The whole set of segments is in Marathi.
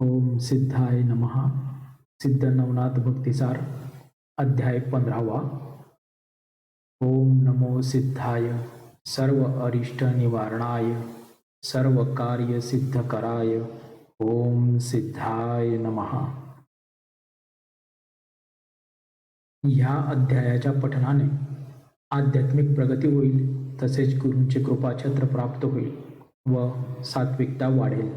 ओम सिद्धाय नमः. सिद्ध नवनाथ भक्तिसार अध्याय 15वा. ओम नमो सिद्धाय सर्व अरिष्ट निवारणाय सर्व कार्य सिद्धकराय. ओम सिद्धाय नमः. ह्या अध्यायाच्या पठनाने आध्यात्मिक प्रगती होईल, तसेच गुरूंचे कृपाछत्र प्राप्त होईल व सात्विकता वाढेल.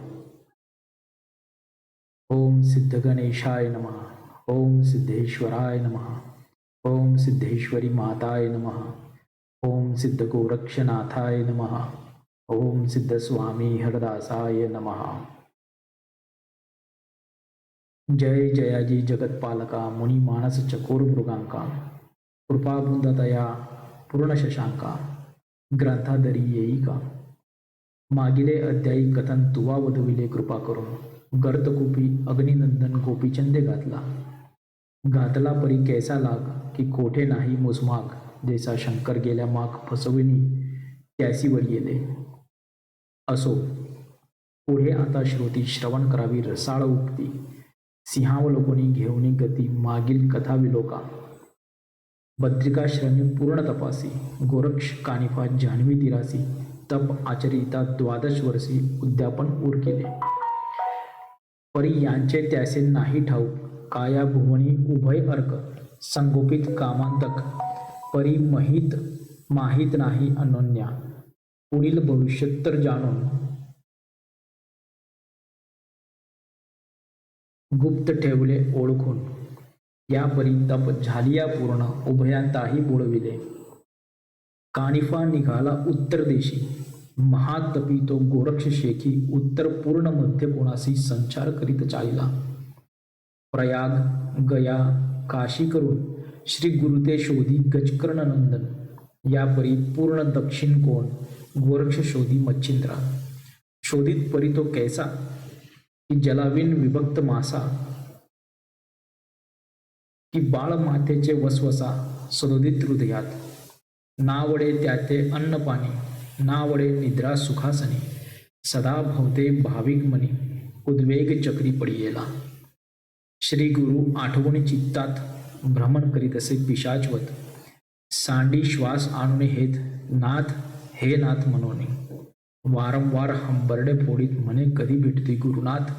ओम सिद्ध गणेशाय नमः. ओम सिद्धेश्वराय नमः. ओम सिद्धेश्वरी माताय नमः. ओम सिद्ध गोरक्षनाथाय नमः. ओम सिद्ध स्वामी हरदासाय नमः. जय जयाजी जगत्पालका मुनी मानस चकोर मृगांका कृपाबुंदतया पूर्ण शशांका ग्रंथादरी येई का. मागिले अध्यायी कथन तुवा वधविले कृपा करून गर्तकूपी अग्निनंदन गोपीचंदे घातला परी कैसा लाग की कोठे नाही मुजमाग. जैसा शंकर गेल्या माग फसविनी त्यासी वर येले. असो पुढे आता श्रोती श्रवण करावी रसाळ उक्ती. सिंहावलोकनी घेऊनी गती मागील कथा विलोका. बद्रिकाश्रमी पूर्ण तपासी गोरक्ष कानिफा जान्हवी तिरासी. तप आचरिता 12 वर्षी उद्यापन उर केले. परी यांचे त्यासे नाही ठाऊक. काया भुवनी उभय अर्क संगोपित कामांतक. परी माहित नाही अनन्या पुढील भविष्योत्तर जाणून. गुप्त ठेवले ओळखून. या परी तप झालिया पूर्ण उभयांताही बोळविले. कानिफा निघाला उत्तर देशी महातपी तो गोरक्ष शेखी. उत्तर पूर्ण मध्य कोणासी संचार करीत चालिला. प्रयाग गया काशी करून श्री गुरुते शोधी गजकर्ण नंदन. या परी पूर्ण दक्षिण कोण गोरक्ष शोधी मच्छिंद्रा. शोधित परी तो कैसा की जलाविन विभक्त मासा. की बाळ मातेचे वसवसा सदोदित हृदयात. नावडे त्याते अन्न पाणी नावडे निद्रा सुखासनी. सदा भवते भाविक मनी उद्वेग चक्री पडियेला. श्री गुरु आठवणी चित्तात भ्रमण करीत असे पिशाचवत. सांडी श्वास आणून हेत नाथ हे नाथ मनोनी. वारंवार हंबरडे फोडीत म्हणे कधी भेटते गुरुनाथ.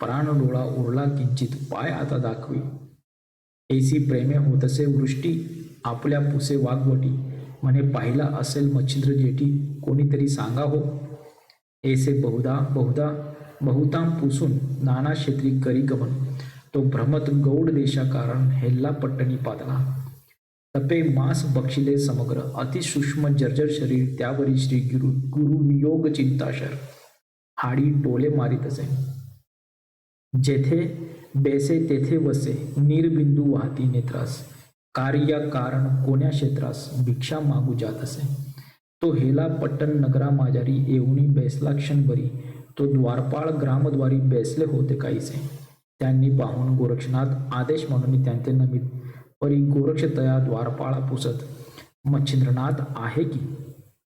प्राण डोळा उरला किंचित पाय आता दाखवी. ऐसी प्रेमे होतसे वृष्टी आपल्या पुसे वाघवटी. म्हणे पाहिला असेल मच्छिंद्र जेठी कोणीतरी सांगा हो. ऐसे बहुतां पुसून नाना क्षेत्री करी गमन. तो भ्रमत गौड देशा कारण हेल्ला पट्टणी पातला. तपे मास बक्षिले समग्र अतिसूक्ष्म जर्जर शरीर. त्यावरी श्री गुरु वियोग चिंताशर. हाडी टोले मारित असे. जेथे बेसे तेथे वसे निर्बिंदू वाहती नेत्रास. कार्य कारण कोण्या क्षेत्रास भिक्षा मागू जात असे. तो हेला पट्टण नगरा माजारी येऊनी बेसला क्षणभरी. तो द्वारपाळ ग्रामद्वारी बेसले होते काहीसे. त्यांनी पाहून गोरक्षनाथ आदेश म्हणून त्यांचे नमित. परी गोरक्ष तया द्वारपाळा पुसत. मच्छिंद्रनाथ आहे की.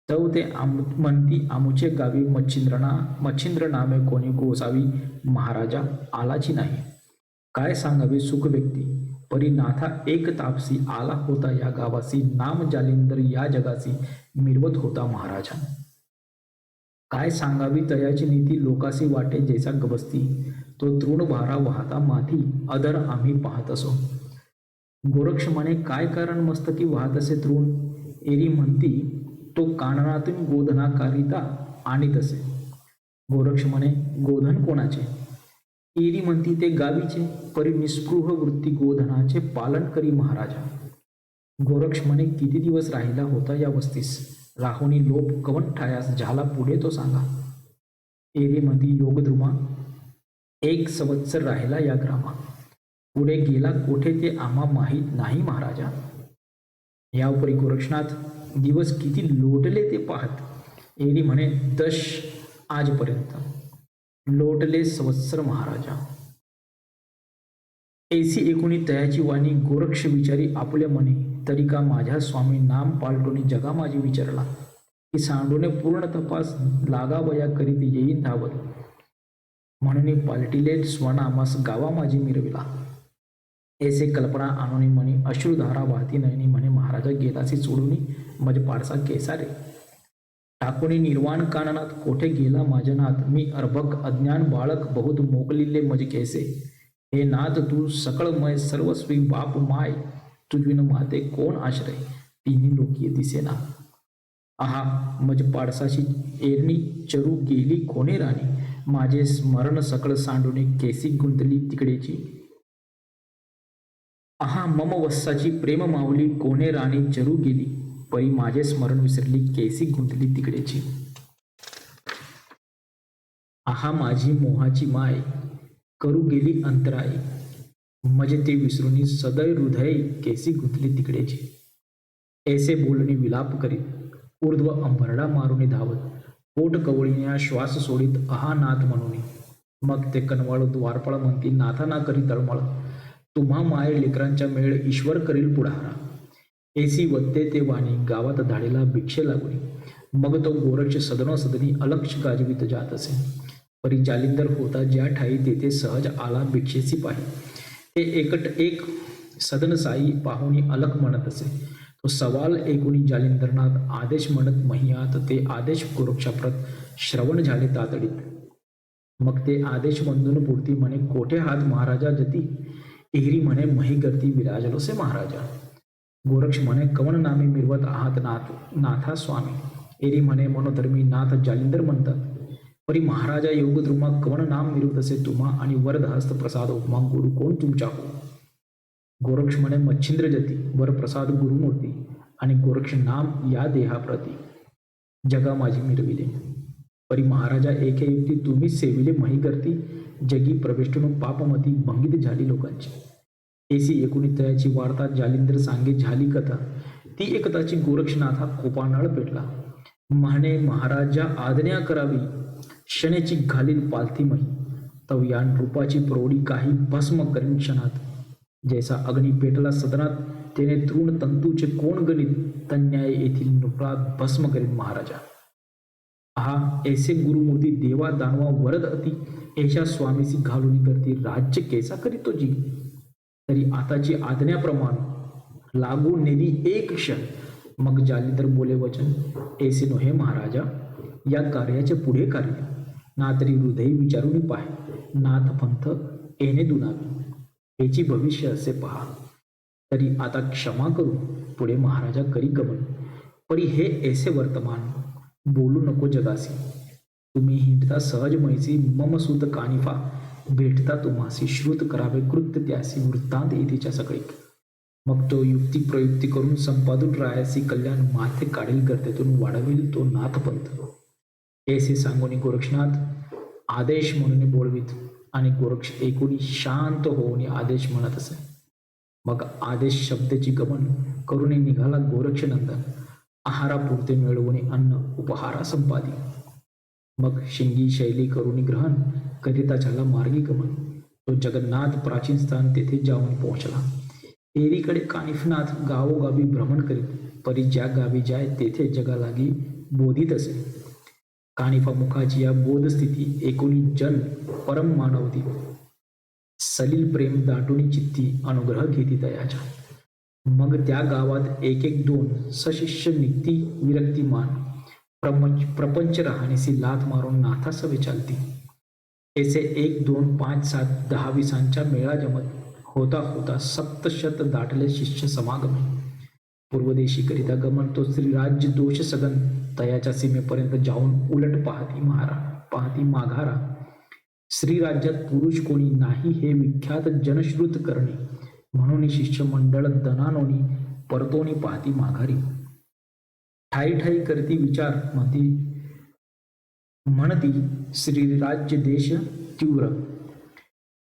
तव ते म्हणती आमुचे गावी मच्छिंद्र नामे कोणी गोसावी. महाराजा आलाची नाही. काय सांगावे सुख व्यक्ती. परी नाथा एक तापसी आला होता या गावासी. नाम जालिंदर या जगासी मिरवत होता महाराजा. काय सांगावी तयाची नीती लोकासी वाटे जैसा गबस्ती. तो तृण भारा वाहता माथी अधर आम्ही पाहत असो. गोरक्ष म्हणे काय कारण मस्तकी वाहत असे तृण. एरी म्हणती तो काननातून गोधनाकारिता आणीत असे. गोरक्ष म्हणे गोधन कोणाचे. एरी म्हणती ते गावीचे. परी निस्पृह वृत्ती गोधनाचे पालन करी महाराजा. गोरक्ष म्हणे किती दिवस राहिला होता या वस्तीस. राहुनी लोप कवन ठायास झाला पुढे तो सांगा. एरी म्हणती योगद्रुमा 1 संवत्सर राहिला या ग्रामा. पुढे गेला कोठे ते आम्हा माहीत नाही महाराजा. यावरी गोरक्षनाथ दिवस किती लोटले ते पाहत. एरी म्हणे 10 आजपर्यंत. लोटले संवत्सर महाराजा. ऐसी एकूणी तयाची वाणी गोरक्ष विचारी आपल्या मनी. तरी का माझ्या स्वामी नाम पालटोनी जगा माझी विचारला. की सांडोने पूर्ण तपास लागावया करीत येईन धावत. म्हणून पालटिले स्वनामास गावा माझी मिरविला. ऐसे कल्पना आणून म्हणे अश्रुधारा वाहती नयनी म्हणे महाराजा गेलासी सोडून मज पाडसा केसा रे. टाकुनी निर्वाण काननात कोठे गेला माझनात मी अर्भक अज्ञान बाळक बहुत मोकलिले मज केसे. हे नाथ तू सकळमय सर्वस्वी बाप माय तुझविन माते कोण आश्रय तिन्ही लोकीय दिसेना. आहा मज पाडसाशी एरणी चरू गेली कोणे राणी माझे स्मरण सकळ सांडूने केसी गुंतली तिकडेची. आहा मम वत्साची प्रेम माऊली कोणे राणी चरू गेली परी माझे स्मरण विसरली केसी गुंतली तिकडेची. आहा माझी मोहाची माय करू गेली अंतराई मजे ते विसरूनी सदैव हृदय केसी गुंतली तिकडेची. ऐसे बोलणी विलाप करीत ऊर्ध्व अंबरडा मारुनी धावत पोट कवळीने श्वास सोडित आहा नाथ म्हणून. मग ते कनवाळ द्वारपाळ म्हणती नाथा ना करी तळमळ तुम्हा माय लेकरांच्या मेळ ईश्वर करील पुढारा. एसी वत्ते ते वाणी गावात धाडेला भिक्षे लागुनी मग तो गोरक्ष सदनोसदनी अलक्ष गाजवीत जात असे. परी जालिंदर होता ज्या ठाई तेथे सहज आला भिक्षेसी पाही. ते एकट एक सदन साई पाहुणी अलख म्हणत असे. तो सवाल ऐकून जालिंदरनाथ आदेश म्हणत महियात ते आदेश गोरक्षाप्रत श्रवण झाले तातडीत. मग ते आदेश वंदून पुरती म्हणे कोठे हात महाराजा जती एरी म्हणे मही करती विराजलो से महाराजा. गोरक्ष म्हणे कवन नामे मिरवत आहात नाथा स्वामी. एरी म्हणे मनोधर्मी नाथ जालिंदर म्हणतात. परी महाराजा योगद्रुमा कवन नाम मिरवत असे तुम्हा आणि वरदहस्त प्रसाद उपमा गुरु कोण तुमच्या हो. गोरक्ष म्हणे मच्छिंद्र जती वर प्रसाद गुरुमूर्ती आणि गोरक्ष नाम या देहाप्रती जगा माझी मिरविले. परी महाराजा एके युक्ती तुम्हीच सेविले मही करती जगी प्रवेष्टून पापमती भंगित झाली लोकांची. एसी एकुणी तयाची वार्ता जालिंदर सांगे झाली कथा ती एकताची गोरक्षनाथा कोपानळ पेटला. म्हणे महाराजा आज्ञा करावी शनेची घालील पालथीमही तव या रूपाची प्रौढी काही भस्म करीन क्षणात. जैसा अग्नी पेटला सदनात तेने तृण तंतूचे कोण गणित तन्याय येथील नुकळात भस्म करीन महाराजा. हा ऐसे गुरुमूर्ती देवा दानवा वरद अति ऐशा स्वामीसी घालून करती राज्य केसा करीतो जी. तरी आताची आज्ञाप्रमाण लागू नेली एक क्षण. मग जालिंदर बोले वचन ऐसे नोहे महाराजा या कार्याचे पुढे कार्य ना तरी हृदय विचारून पाहे नाथ पंथ येणे दुनावी याची भविष्य असे पहा. तरी आता क्षमा करू पुढे महाराजा करी गमन. परी हे ऐसे वर्तमान बोलू नको जगासी. तुम्ही हिंडता सहज मैसी मम सुत कानिफा भेटता तुम्हासी श्रुत करावे कृत्य त्यासी वृत्तांत इथेच्या सगळी. मग तो युक्ती प्रयुक्ती करून संपादून रायासी कल्याण माथे काढील गर्तेतून वाढविल तो नाथपंथ. ऐसे सांगून गोरक्षनाथ आदेश म्हणून बोलवीत आणि गोरक्ष एकूणी शांत होऊन आदेश म्हणत असे. मग आदेश शब्दाची गमन करून निघाला गोरक्षनंदन आहारापुरते मिळवून अन्न उपहारा संपादी. मग शिंगी शैली करून ग्रहण करिता झाला मार्गी गमन. तो जगन्नाथ प्राचीन स्थान तेथे जाऊन पोहोचला. एरीकडे कानिफनाथ गावोगावी भ्रमण करीत परी ज्या गावी जाय तेथे जगालागी बोधित असे. कानिफा मुखाची या बोधस्थिती एकोणी जन परम मानवती सलील प्रेम दाटून चित्ती अनुग्रह घेती दयाच्या. मग त्या गावात एक एक दोन सशिष्य निघती विरक्तिमान प्रपंच राहणीसी लाथ मारून नाथा सवे चालती. ऐसे 1 2 5 7 10 20 मेळा जमत होता होता सप्तशत दाटले शिष्य समागम. पूर्वदेशी करिता गमन तो श्रीराज्य दोष सगन तयाच्या सीमेपर्यंत जाऊन उलट पाहती माघारा. श्रीराज्यात पुरुष कोणी नाही हे विख्यात जनश्रुत करणे म्हणून शिष्यमंडळ दनानोनी परतोनी पाहती माघारी. ठाई ठाई करती विचार म्हणती श्रीराज्य देश तीव्र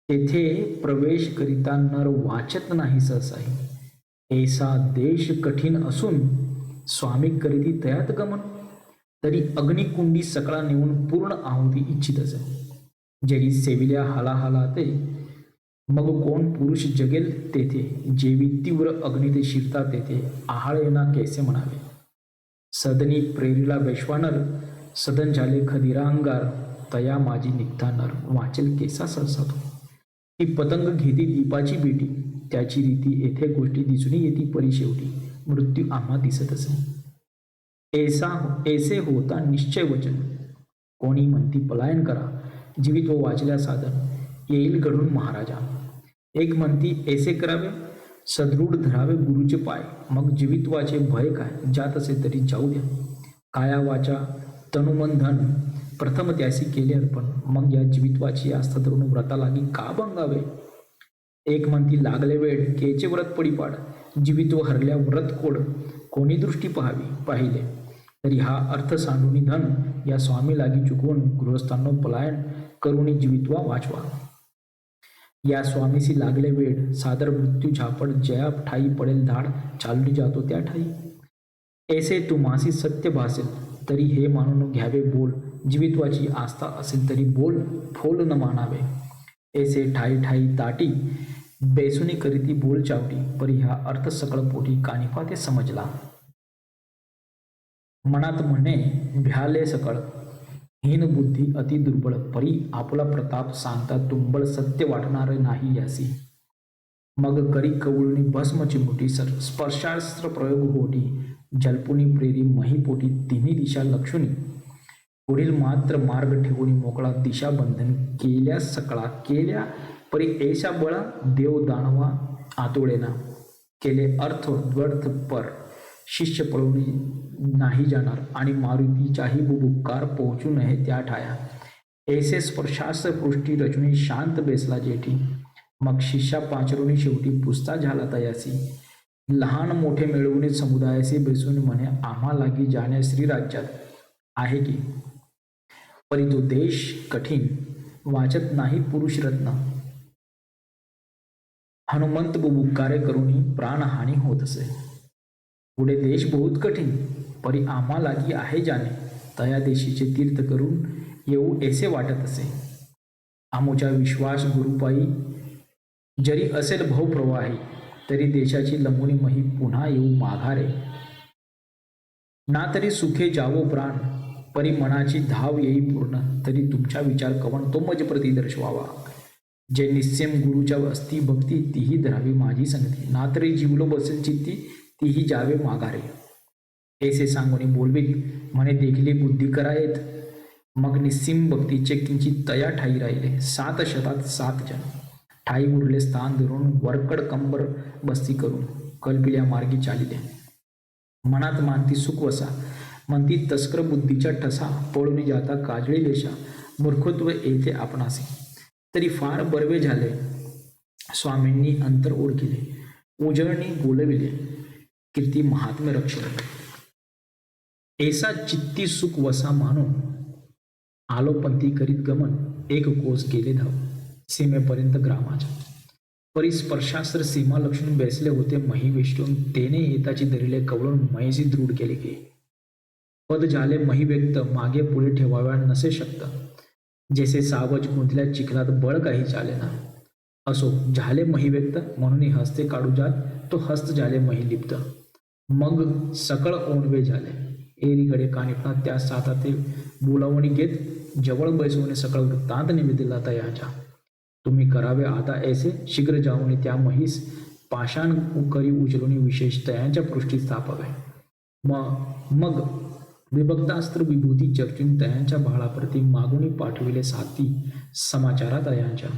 तेथे प्रवेश करिता नर वाचत नाही सहसाही. ऐसा देश कठीण असून स्वामी करीती तयात गमन. तरी अग्निकुंडी सकळा नेऊन पूर्ण आहुती इच्छित असे. जेरी सेविल्या हाला ते मग कोण पुरुष जगेल तेथे. जेवी तीव्र अग्नी ते शिरता तेथे आहाळेना कैसे म्हणावे. सदनी प्रेरीला वैश्वानर सदन झाले खदिरा अंगार. तया माझी निघता नर वाचेल केसा सरसातो. ही पतंग घेती दीपाची बेटी, त्याची रीती येथे गोष्टी दिसून येती परी शेवटी मृत्यू आम्हा दिसत असे. ऐसे होता निश्चय वचन, कोणी म्हणती पलायन करा, जीवित व वाचल्या साधन येईल घडून महाराजा. एक म्हणती ऐसे करावे, सदृढ धरावे गुरुचे पाय, मग जीवित्वाचे भय काय, जात असे तरी जाऊ द्या. काया वाचा तनुमन धन प्रथम त्यासी केले अर्पण, मग या जीवित्वाची आस्था धरून व्रता लागी का भंगावे. एक म्हणती लागले वेळ केचे व्रत पडी पाड, जीवित्व हरल्या व्रत कोड, कोणी दृष्टी पाहिले. तरी हा अर्थ सांडूनी धन या स्वामी लागी चुकवून गृहस्थांनो पलायन करुणी जीवित्वा वाचवा. या स्वामीसी लागले वेळ सादर मृत्यू झापड, जया ठाई पडेल धाड, चालली जातो त्या ठाई. ऐसे तुम्हासी सत्य भासेल तरी हे मानून घ्यावे बोल, जीवित्वाची आस्था असेल तरी बोल फोल न मानावे. ऐसे ठाई ठाई ताटी बेसुनी करीती बोल चावटी, परी हा अर्थ सकळ पोटी कानिफा ते समजला. मनात म्हणे भ्याले सकळ, हीन बुद्धी अति दुर्बळ, परी आपला प्रताप सांगता तुंबळ, सत्य वाटणार नाही यासी. मग करी कवळुनी भस्म चिमुटी, स्पर्शास्त्र प्रयोग होटी, जल्पुनी प्रेरी महीपोटी, तिन्ही दिशा लक्षुनी, पुढील मात्र मार्ग ठेवून मोकळा, दिशा बंधन केल्या सकळा, केल्या परी ऐशा बळा, देव दानवा आतोळेना, केले अर्थ द्वर्थ पर, शिष्य पळवणी नाही जाणार, आणि मारुतीचाही बुबुकार पोहोचू नये त्या ठाया. ऐसे स्पर्शास्त्र पृष्ठी रचुनी शांत बेसला जेठी, मग शिष्या पाचरुनी शेवटी पुसता झाला तयासी. लहान मोठे मिळवून समुदायाशी बेसून म्हणे आम्हा लागी जाण्या श्रीराज्यात आहे की, परी तो देश कठीण वाचत नाही पुरुष रत्न, हनुमंत बुबुकारे करुणी प्राणहानी होत असे. पुढे देश बहुत कठीण, परी आम्हा लागी आहे जाणे, तया देशीचे तीर्थ करून येऊ ऐसे वाटत असे. आमोच्या विश्वास गुरुपायी जरी असेल भवप्रवाही, तरी देशाची लंबुनी मही पुन्हा येऊ माघारे. ना तरी सुखे जावो प्राण, परी मनाची धाव येई पूर्ण, तरी तुमचा विचार कवन तो मज प्रती दर्शवावा. जे निस्सेम गुरुच्या असती भक्ती, तीही धरावी माझी संगती, ना तरी जीवलो बसेल चित्ती, तीही जावे माघारे. ऐसे सांगोनी बोलवीत म्हणे देखली बुद्धी करा येत, मग निस्सीम भक्तीचे किंचित तया ठाई राहिले. 7 शतात 7 जन ठाई उरले स्थान धरून, वरकड कंबर बस्ती करून कल्पिल्या मार्गी चालिले. मनात मानती सुख वसा, म्हणती तस्कर बुद्धीच्या ठसा, पळून जाता काजळी देशा, मूर्खत्व येथे आपणासी. तरी फार बर्वे झाले, स्वामींनी अंतर ओळखिले, उजळणी बोलविले, कीर्ती महात्म्य रक्षले. ऐसा चित्ती सुख वसा मानून आलो पंथी करीत गमन, एक कोस गेले धाव सीमेपर्यंत ग्रामाच्या. परी स्पर्शास्त्र सीमा लक्षून बेसले होते मही वेष्टून, तेने येताची धरिले कवळून मयसी दृढ केले की. पद झाले मही व्यक्त, मागे पुढे ठेवाव्या नसे शक्त, जैसे सावज गुंतल्या चिखलात बळ काही चालेना. असो झाले मही व्यक्त, म्हणून हस्ते काढू जात, तो हस्त झाले मही लिप्त. मग सकळ ओणवे झाले, एरीकडे कानिफना त्या साथा ते बोलावणी घेत, जवळ बैसवणे सकळ वृत्तांत निवेदिला तयाच्या. तुम्ही करावे आता ऐसे, शीघ्र जाऊन त्या म्हैस पाषाण करी उचलून विशेष तयांच्या पृष्ठी स्थापावे. मग विभक्तास्त्र विभूती चर्चून तयांच्या भाळाप्रती मागुनी पाठविले साथी समाचारा तयांच्या.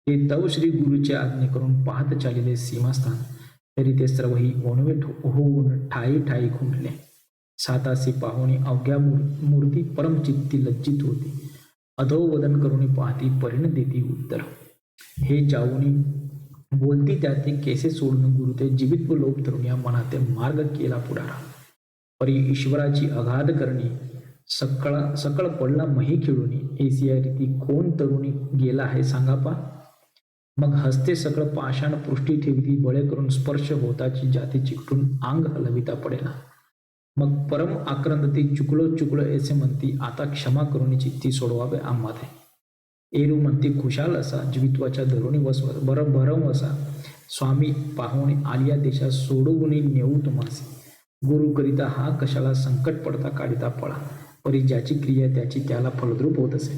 ते तव श्री गुरुचे आज्ञे करून पाहत चालिले सीमास्थान, तरी ते सर्वही ओणवे होऊन ठाई ठाई खुंटले. सातासी पाहुणी अवघ्या मूर्ती परमचित्ती लज्जित होती, अधोवदन करुणी पाहती परिण देती उत्तर. हे जाऊनी बोलती त्याते केसे सोडून गुरुते, जीवित व लोभ धरून या मनाते मार्ग केला पुढारा. परी ईश्वराची अगाध करणी, सकळ पडला मही खेळूनी, ऐसिया रीती कोण तरुणी गेला आहे सांगा पा. मग हस्ते सकळ पाषाण पृष्ठी ठेवती, बळे करून स्पर्श होताची जाती चिकटून अंग हलविता पडेना. मग परम आक्रंदती चुकलो ऐसे म्हणती, आता क्षमा करून चित्ती सोडवावे आम्हाते. एरू म्हणती खुशाल असा, जीवित्वाच्या धरुणी भरम वसा, स्वामी पाहुणे आलिया देशा सोडवून नेऊ तुम्हासी. गुरु करिता हा कशाला संकट पडता काढिता पळा, परी ज्याची क्रिया त्याची त्याला फलद्रूप होत असे.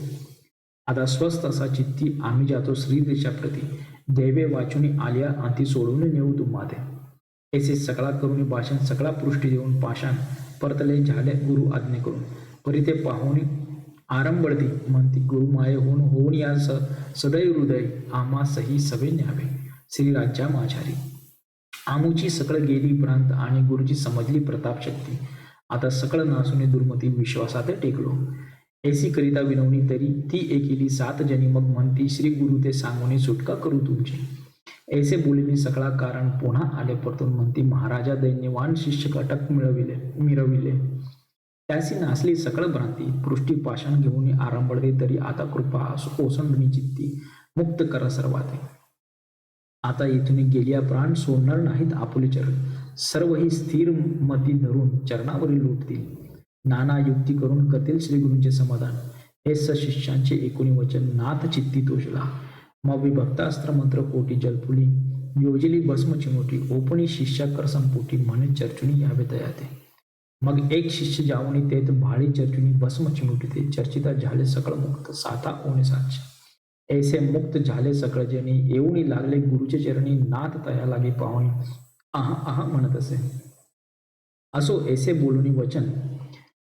आता स्वस्थ असा चित्ती आम्ही जातो श्री देशाप्रती दैवे वाचुनी आलिया अंती सोडून नेऊ तुम्हाते. ऐसे सकळा करून भाषण सकळा पृष्टी देऊन पाषाण परतले झाले गुरु आज्ञे करून. परी ते पाहुणी आरंभळती म्हणती गुरुमाये होऊन या सदैव हृदय आम्हा सही सवे न्यावे श्रीराज्या माझारी. आमुची सकळ गेली प्रांत आणि गुरुची समजली प्रताप शक्ती. आता सकळ नासुने दुर्मती विश्वासात टेकलो. ऐसी करिता विनवणी तरी ती एकेली 7 जनी मग म्हणती श्री गुरु ते सांगून सुटका करू तुमची. ऐसे बोलिनी सकळा कारण पुन्हा आले परतून म्हणती महाराजा दैन्यवान शिष्य कटक मिरविले. त्यासी नासली सकळ भ्रांती पृष्टी पाषाण घेऊन आरंभळते तरी आता कृपा ओसंडणी चित्ती मुक्त करा सर्वाते. आता येथून गेलिया प्राण सोडणार नाहीत आपुले चरण. सर्व ही स्थिर मती धरून चरणावरील लुटतील. नाना युक्ती करून करतील श्री गुरूंचे समाधान. हे सशिष्यांचे एकुणी वचन नाथ चित्ती तोषला. मग विभक्तास्त्र मंत्र कोटी जलपुली योजली भस्म चिमोटी ओपणी शिष्या कर संपुटी म्हणे चर्चुनी यावे दयाते. मग एक शिष्य जाऊनी तेथ भाळी चर्चुनी भस्म चिमोटी ते चर्चिता झाले सकळ मुक्त साता ओणे साक्ष. ऐसे मुक्त झाले सकळ जनी येऊनी लागले गुरुचे चरणी नाथ तया लागे पाहुणी आहा आहा म्हणत असे. असो ऐसे बोलूनी वचन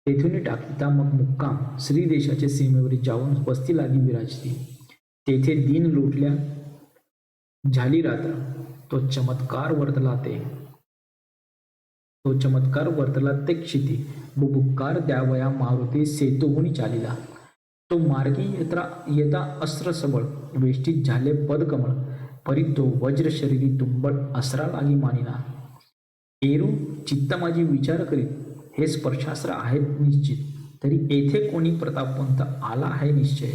तेथून टाकता मग मुक्काम श्री देशाच्या सीमेवर जाऊन वस्ती लागी विराजती. तेथे दिन लोटल्या झाली रात्र तो चमत्कार वर्तला ते क्षिती बुबुक्कार द्यावया मारुती सेतुहुनी चालिला. तो मार्गी येता अस्त्र सबळ वेष्टीत झाले पदकमळ परी तो वज्र शरीरी तुंबळ अस्रा लागी मानिना. एरू चित्त माझी विचार करीत हे स्पर्शास्त्र आहेत निश्चित तरी येथे कोणी प्रतापवंत आला आहे निश्चय.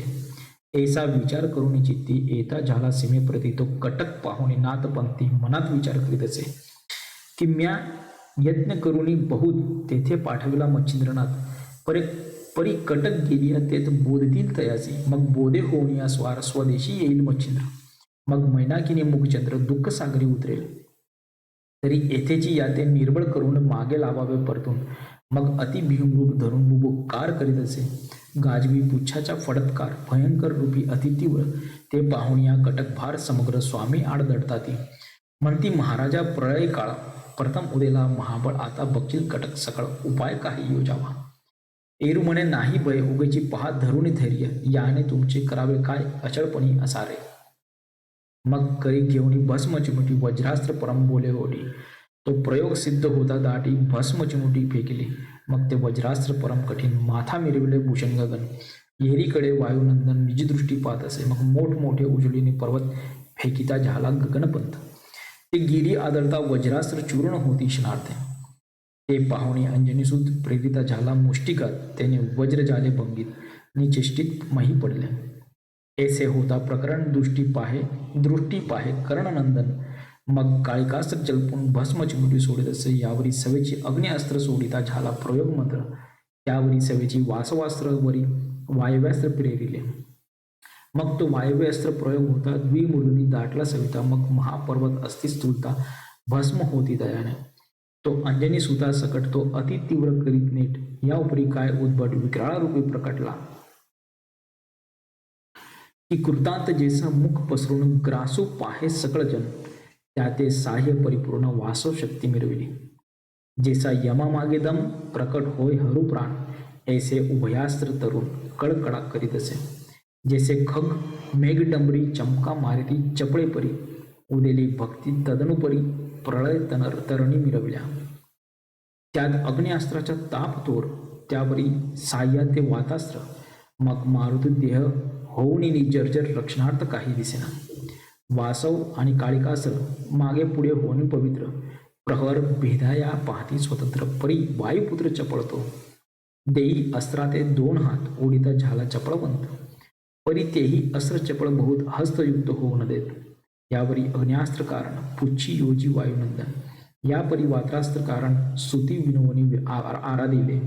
ऐसा विचार करून चित्ती येता झाला सीमेप्रती तो कटक पाहुणे नाथपंथी मनात विचार करीत असे की म्या यत्न करुणी बहुत तेथे पाठविला मच्छिंद्रनाथ. परी कटक गेलिया तेथ बोधतील तयासी मग बोधे होऊन या स्वदेशी येईल मच्छिंद्र. मग मैनाकीने मुखचंद्र दुःख सागरी उतरेल. तरी येथेची याते निर्बळ करून मागे लावावे परतून. मग अति भीमरूप धरून बुबुक्कार करीत असे. गाजवी पुच्छाच्या फडत्कार भयंकर रूपी अतितीव्र ते पाहुणिया कटकभार समग्र स्वामी आड दडताती. म्हणती महाराजा प्रळय काळ प्रथम उदेला महाबळ आता बघील कटक सकळ उपाय काही योजावा. एरू म्हणे नाही भय उगेची पहा धरून धैर्य याने तुमचे करावे काय अचळपणी असारे. मग करी घेऊन भस्म चिमुटी वज्रास्त्र परम बोले ओढी. तो प्रयोग सिद्ध होता दाटी भस्म चिमुटी फेकली. मग ते वज्रास्त्र परम कठीण माथा मिरविले भूषण गगन. येरीकडे वायुनंदन निजदृष्टी पाहत असे. मग मोठमोठे उजळीने पर्वत फेकिता झाला गगनपंथ. ते गिरी आदळता वज्रास्त्र चूर्ण होती क्षणार्थे. ते पाहुणे अंजनीसूत प्रेरिता झाला मुष्टिकात त्याने वज्र झाले भंगीत निचेष्टित मही पडले. ऐसे होता प्रकरण दृष्टी पाहे कर्णनंदन. मग काळिकास्त्र जलपून भस्म चिमुटी सोडित असे. यावरी सवेची अग्निअस्त्र सोडिता झाला प्रयोग मंत्र. त्यावरी सवेची वासवास्त्र वरी वायव्यास्त्र प्रेरिले. मग तो वायव्य अस्त्र प्रयोग होता द्विमूर्धनी दाटला सविता. मग महापर्वत अस्ति स्थूलता भस्म होती दयाने. तो अंजनी सुता सकट तो अति तीव्र करीत नेट. या उपरी काय उद्भट विक्राळ रूपी प्रकटला की कृतांत जैसा मुख पसरून ग्रासू पाहे सकळ जन. त्या ते साह्य परिपूर्ण वासव शक्ती मिरविली. जैसा यमा मागे दम प्रकट होय हरू प्राण. ऐसे उभयास्त्र तरुण कळकडा करीत असे. जैसे खग मेघडंबरी चमका मारिती चपळे परी. उदेली भक्ती तदनुपरी प्रळय तरणी मिरवल्या. त्यात अग्निअस्त्राचा ताप तोर त्यावरी साह्या ते वातास्त्र. मग मारुती देह होऊन जर्जर रक्षणार्थ काही दिसेना. वासव आणि काळिकास्त्र मागे पुढे होऊन पवित्र. प्रहर भेदाया पाहती स्वतंत्र परी वायुपुत्र चपळतो. देई अस्त्राते 2 हात ओढिता झाला चपळवंत. परी तेही अस्त्र चपळ बहुत हस्तयुक्त होऊ न देत. यावरी अग्न्यास्त्र कारण पुच्छी योजी वायुनंदन. यापरी वात्रास्त्र कारण स्तुती विनवणी आराधिले.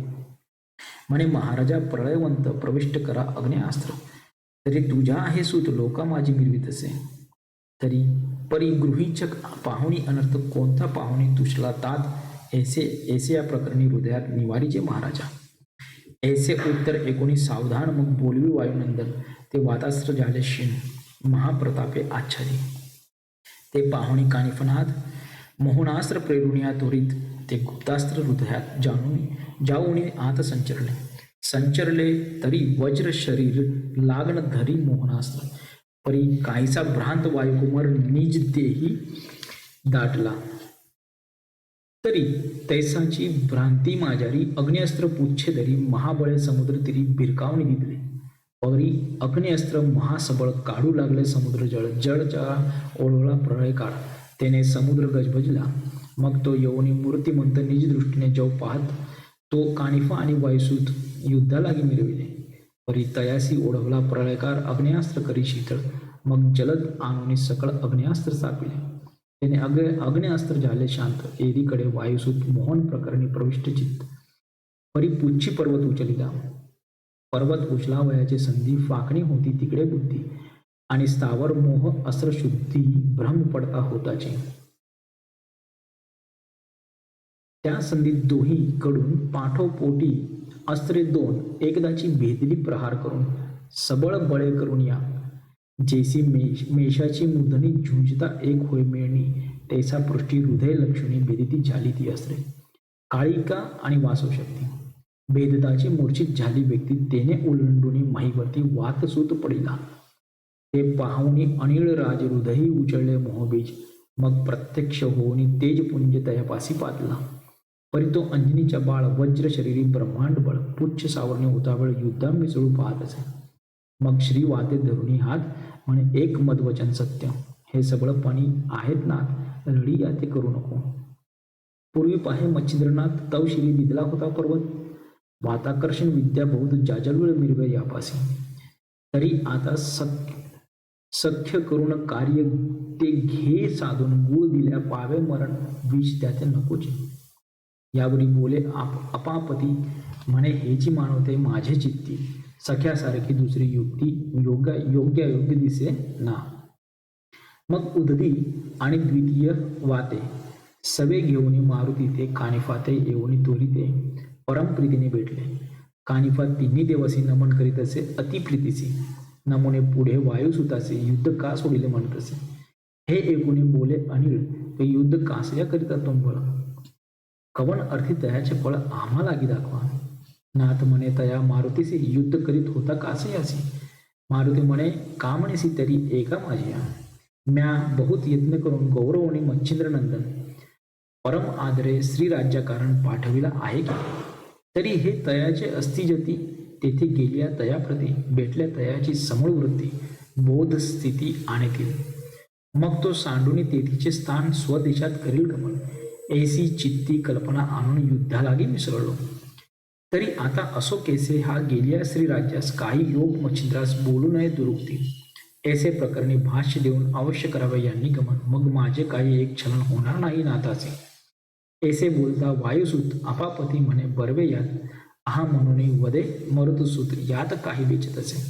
म्हणे महाराजा प्रळयवंत प्रविष्ट करा अग्न्यास्त्र. तरी तुझ्या आहे सूत लोका माझी मिरवीत असे. तरी परी गृहीचक पाहुणी अनर्थ कोणता पाहुणी तुषला तात. ऐसे या प्रकरणी हृदयात निवारीचे महाराजा. ऐसे उत्तर एकोणी सावधान मग बोलवी वायुनंदन ते वातास्त्र झाले क्षीण महाप्रतापे आच्छादी ते पाहुणी कानिफनाथ मोहनास्त्र प्रेरुणिया त्वरित ते गुप्तास्त्र हृदयात जाऊन आत संचरले तरी वज्र शरीर लागण धरी मोहनास्त्र परी काहीचा भ्रांत वायुकुमार निज देही दाटला तरी तैसाची भ्रांती माझारी अग्निअस्त्र पुच्छे धरी महाबळे समुद्र तिरी भिरकावणी दिले परी अग्निअस्त्र महासबळ काढू लागले समुद्र जळच्या ओळवळा प्रळय काळ त्याने समुद्र गजबजला मग तो यवनी मूर्तिमंत निज दृष्टीने जव पाहत तो कानिफा आणि वायुसूत युद्धालागी मिरविले परी तयासी ओढवला प्रळयकार अग्नेयास्त्र करी शीतळ मग जलद आणून सकळ अग्नेयास्त्र चापिले त्याने अग्नेयास्त्र झाले शांत एरीकडे वायुसूत मोहन प्रकरणी प्रविष्ट चित्त परी पुच्छी पर्वत उचलिला पर्वत उचला वयाचे संधी फाकणी होती तिकडे बुद्धी आणि स्थावर मोह अस्त्र शुद्धी भ्रम पडता होताची त्या संधीत दोही कडून पाठोपोटी अस्त्रे दोन एकदाची भेदली प्रहार करून सबळ बळे करून या जेसी मेषाची मुदनी झुंजता एक होय मिळणी तैसा पृष्ठी हृदय लक्ष्मी भेदिती झाली ती अस्त्रे काळिका आणि वासवशक्ती भेदताची मूर्छित झाली व्यक्ती तेने उलंडुनी माहीवरती वातसूत पडिला ते पाहुनी अनिळ राज हृदयी उचलले मोहबीज मग प्रत्यक्ष होऊनी तेजपुंज तयापासी पातला परी तो अंजनीच्या बाळ वज्र शरीरी ब्रह्मांड बळ पुच्छ सावरणे उतावळ युद्धा मिसळू पाहत असे मग श्री वाते धरुणी हात म्हणे एक मधवचन सत्य हे सगळं पाणी आहेत ना रडी या ते करू नको पूर्वी पाहे मच्छिंद्रनाथ तव श्री बिदला होता पर्वत वाताकर्षण विद्या बहुत जाजलवळ मिरवे यापासी तरी आता सख्य करून कार्य ते घे साधून गुळ दिल्या पावे मरण विष त्याचे नकोचे यावरी बोले अपापती म्हणे हेची मानवते माझे चित्ती सख्यासारखी दुसरी युक्ती योग्य दिसे ना मग उददी आणि द्वितीय वाते सवे घेऊन मारुती ते कानिफाते येऊन त्वरिते परमप्रीतीने भेटले कानिफा तिन्ही देवासी नमन करीत असे अतिप्रीतीसी नमुने पुढे वायुसुताचे युद्ध का सोडिले म्हणत असे हे एकुणी बोले अनिळ ते युद्ध कासया करिता तुंबळ कवन अर्थी तयाचे फळ आम्हालागी दाखवा नाथ म्हणे तया मारुतीशी युद्ध करीत होता कासयासी मारुती म्हणे का म्हणेसी तरी एका माझ्या म्या बहुत यत्न करून गौरवणी मच्छिंद्रनंदन परम आदरे श्रीराज्या कारण पाठविला आहे की तरी हे तयाचे अस्थिजती तेथे गेल्या तयाप्रती भेटल्या तयाची समूळ वृत्ती बोध स्थिती आणतील मग तो सांडून तेथीचे स्थान स्वदेशात करील गमन ऐसी चित्ती कल्पना आणून युद्धालागी मिसळलो तरी आता असो केसे हा गेल्या श्रीराज्यास काही योग मच्छिंद्रास बोलू नये दुरुक्ती ऐसे प्रकरणी भाष्य देऊन अवश्य करावे यांनी गमन मग माझे काही एक छलन होणार नाही नाथाचे ऐसे बोलता वायुसूत अपापती म्हणे बर्वे यात आहा म्हणून वदे मरुतसूत यात काही बेचत असे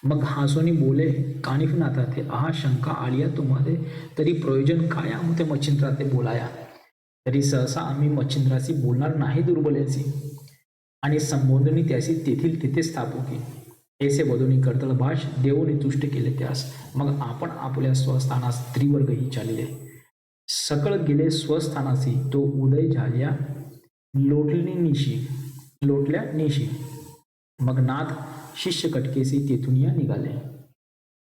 मग हासोनी बोले कानिफनाथा ते आहा शंका आलिया तुम्हाला तरी प्रयोजन काय आम ते मच्छिंद्रा ते बोलाया तरी सहसा आम्ही मच्छिंद्राशी बोलणार नाही दुर्बल्याची आणि संबोधनी त्याशी तेथील तिथे स्थापू की ऐसे वधूनी कर्तळ भाष देवोनी तुष्ट केले त्यास मग आपण आपल्या स्वस्थानास त्रिवर्गही चालिले सकळ गेले स्वस्थानासी तो उदय झाल्या लोटल्या निशी मग नाथ शिष्य कटकेसी तेथून या निघाले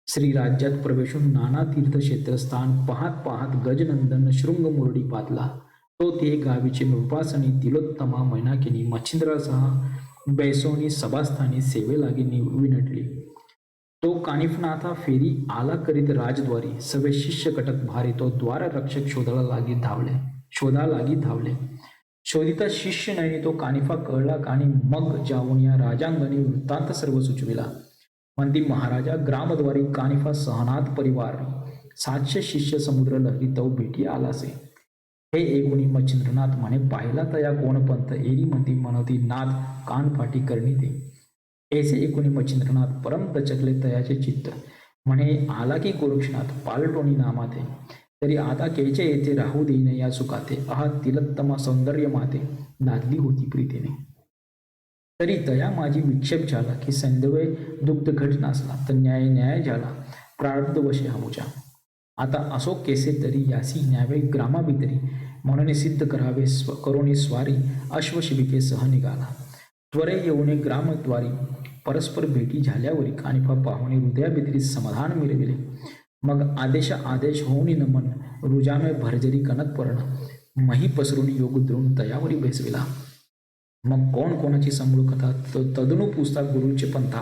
श्रीराज्यात प्रवेशून नाना तीर्थक्षेत्रस्थान पाहत गजनंदन शृंग मुरडी पातला तो ते गावीचे नृपासनी तिलोत्तमा मैनाकिनी मच्छिंद्रासह बैसोनी सभास्थानी सेवेलागी विनटली तो कानिफनाथा फेरी आला करीत राजद्वारी सवे शिष्य कटक भारी तो द्वार रक्षक शोधा लागी धावले शोधिता शिष्य नाही तो कानिफा कळला कानी मग जाऊन या राजांगणी वृत्तांत सर्व सुचविला म्हणती महाराजा ग्रामद्वारी कानिफा सहनात परिवार 700 शिष्य समुद्र लहरी तव भेटी आलासे हे एकुणी मच्छिंद्रनाथ म्हणे पाहिला तया कोण पंत एरी म्हणती नाथ कान फाटी करणी ते ऐसे एकुणी मच्छिंद्रनाथ परम दचकले तयाचे चित्त म्हणे आला की गोरक्षनाथ पालटोनी नामाते तरी आता केचे येथे राहू देईन या सुखाते आहा तिलोत्तमा सौंदर्य माते नादली होती प्रीतीने तरी दया माझी विक्षेप झाला की संदेवे दुग्ध घट नासला तर न्याय न्याय झाला प्रारब्धवशे हमूच्या. आता असो केसे तरी यासी न्यावे ग्रामाभितरी म्हणून सिद्ध करावे करोनी स्वारी अश्वशिबिके सह निघाला. त्वरे येऊने ग्रामद्वारी परस्पर भेटी झाल्यावरी कानिफा पाहुणे हृदयाभितरी समाधान मिरविले. मग आदेश होऊन नमन रुजामे भरजरी कनकपर्ण मही पसरून योग द्रोण तयावरी बेसविला. मग कोण कोणाची समूळ कथा तदनु पुसता गुरुचे पंथा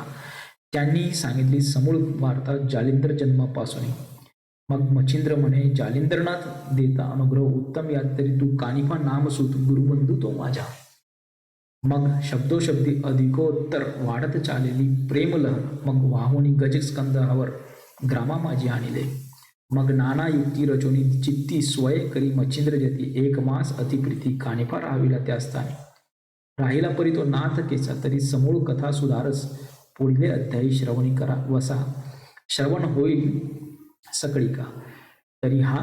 त्यांनी सांगितली समूळ वार्ता जालिंदर जन्मापासून. मग मच्छिंद्र म्हणे जालिंद्रनाथ देता अनुग्रह उत्तम यात तरी तू कानिफा नाम सूत गुरुबंधू तो माझ्या. मग शब्दोशब्दी अधिकोत्तर वाढत चाललेली प्रेमलहर मग वाहुनी गजस्कंदावर ग्रामा माझी आणले. मग नाना युक्ती रचोनी चित्ती स्वय करी मच्छिंद्र जती एक मास अतिप्रीती कानिफा राहाविला त्या स्थानी. राहिला परी तो नाथ केसा तरी समूळ कथा सुधारस पुढले अध्यायी श्रवणी करा वसा श्रवण होईल सकळी का. तरी हा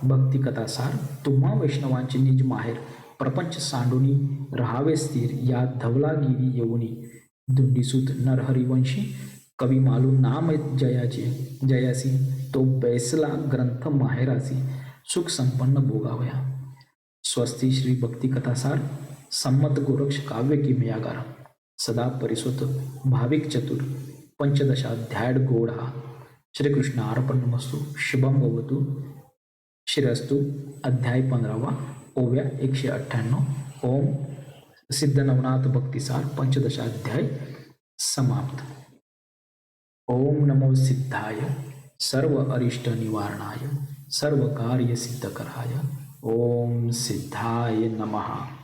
भक्ती कथासार तुम्हा वैष्णवांचे निज माहेर प्रपंच सांडूनी राहावे स्थिर या धवलागिरी येऊनी दुंडीसूत नरहरिवंशी कवी मालू नाम जयासी तो बैसला ग्रंथ माहेरासी सुख संपन्न भोगावया. स्वस्ती श्री भक्ती कथासार संमत गोरक्ष काव्य किमयागार सदा परिसुत भाविक चतुर पंचदशाध्याय गोढा. श्रीकृष्ण अर्पणमस्तु. शुभम भवतु. श्रीरस्तु. अध्याय 15 ओव्या 198. ओम. सिद्ध नवनाथ भक्तिसार पंचदशाध्याय समाप्त. ओम नमो सिद्धाय सर्व अरिष्ट निवारणाय सर्व कार्य सिद्ध कराय. ओम सिद्धाय नमः.